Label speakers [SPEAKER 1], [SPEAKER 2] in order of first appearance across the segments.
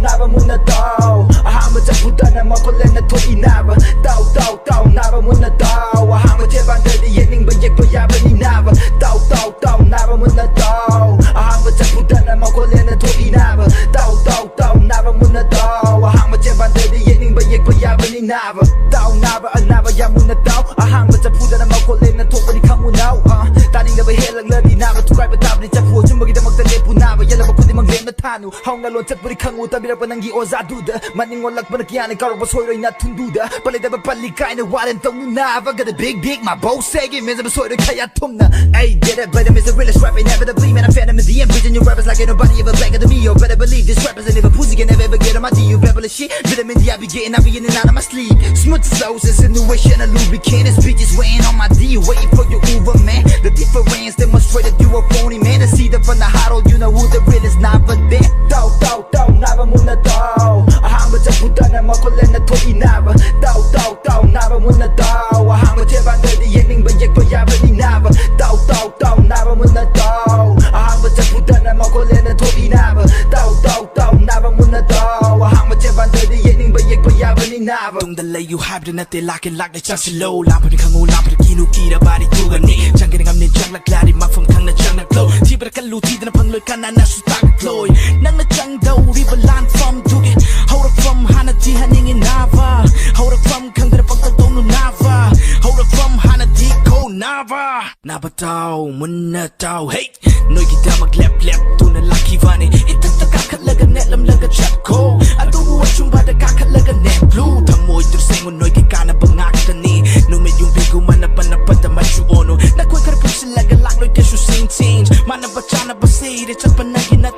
[SPEAKER 1] Naba muna daw ahama chakpuda na makulan na thoi naba Tao naba muna daw ahama chebang dadi yening ba yekpa yaba ni naba Tao naba muna daw ahama chakpuda na makulan na thoi naba Tao naba muna daw ahama chebang dadi yening ba yekpa yaba ni naba Tao naba anaba ya muna daw ahama chakpuda na makulan na thoi ni kamunaw taning na ba helang ladi naba tukay ba tab ni chakpu chumbagi da magtalepu naba yala ba kundi manglem na thanu haung na lon chatpuri khangu tabira panangi ozaduda maning olak pa nakiyanin karo ba soiroy na tunduda palida ba palikay na waren tong nunava got a big my boss saying minza ba soiroy kaya tumna ay get it but I'm the realest rapper inevitably man I'm phantom in the end bridging your rappers like ain't nobody ever back to me you better believe this rappers ain't never pussy can never ever get on my D you rebel shit vitamin D I be getting in and out of my sleep smooth flows insinuation a lubricant this bitch is waiting on my D waiting for your Uber man the difference demonstrated you a phony man to see the from the huddle you know who the real is not but there Tao naba muna daw ahama chakpuda na makulan na thoi naba Tao naba muna daw ahama chebang dadi yening ba yekpa yaba ni naba Tao naba muna daw ahama chakpuda na makulan na thoi naba Tao naba muna daw ahama chebang dadi yening ba yekpa yaba ni naba
[SPEAKER 2] tung da lay you hype na te lakin lak na chang slow lampa ni khangu lampa kinu kira bari tuga ni chang ke ngam ni chang la klari mafam khang na chang na glow ti ber kalu ti na phang loi kana na su tak kloy nang na chang dau river land from duge hold up from hana ti haning in nava hold up from khang da pang tong nu nava hold up from hana ti ko nava tau munna tau hey noi ki da mag lep tu na lucky vani itak tak ka laga net lam laga chat ko adu wa chung ba da ka laga net blue thamoy tur seng noi ki kana bangak tani no me yung bigu mana pana pata machu ono na koi kar pus laga lak noi ke su sing change mana bachana basi de chat panagi na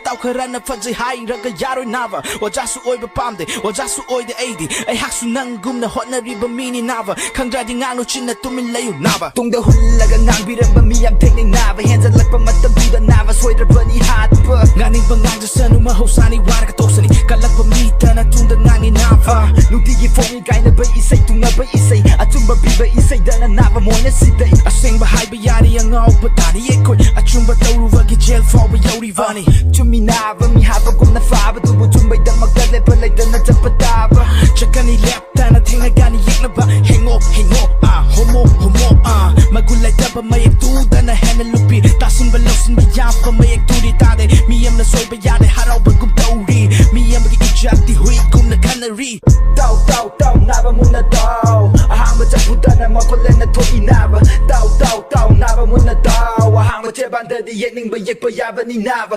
[SPEAKER 2] tau khara na fajai hai raga yaroi nava wa jasu oi ba pamde wa jasu oi de 80 ai hak su nang gum na hot na riba mini nava khang dra di ngang no chin na tumin layu nava
[SPEAKER 1] tung da hulaga ngang biram ba mi am tekning nava hands lak pa matam du da nava soidra bani hat pa
[SPEAKER 2] nganing bangang ja sanu ma hosani war ka toksani kalak pa mi ta na tung da ngang ni nava
[SPEAKER 1] nutigi fongi kai na ba isai tung na ba isai achumba bi ba isai da na nava mo na sidai
[SPEAKER 2] aseng ba hai ba yari ang au ba tani ekoi achumba tawru wa gi gel for ba yori vani
[SPEAKER 1] chumi nava mi haba kum na faba tu bu chumbai da magdale pa lai da na chapataba
[SPEAKER 2] chakani lapta na thinga gani yekna ba hengo homo magulai da ba mai tu da na hana lupi tasin ba losin ba ya ba mai tu di ta de mi am na soi ba ya de harau ba gum tauri mi am ba ijat di hui kum na canary
[SPEAKER 1] Tao naba muna daw ahama chakpuda na makulan na thoi naba Tao naba muna daw ahama chebang dadi yening ba yekpa yaba ni naba